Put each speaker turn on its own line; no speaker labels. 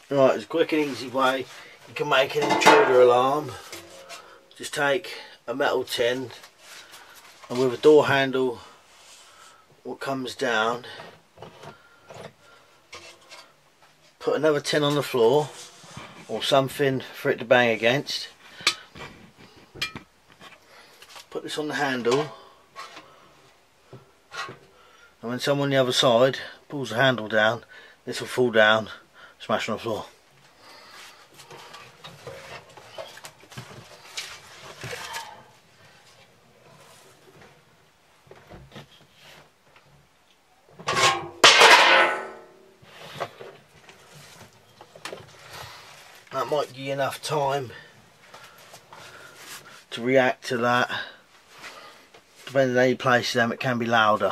Right, it's a quick and easy way you can make an intruder alarm. Just take a metal tin and with a door handle what comes down, put another tin on the floor or something for it to bang against. Put this on the handle, and when someone on the other side pulls the handle down, this will fall down, smash on the floor. That might give you enough time to react to that. Depending on how you place them, it can be louder.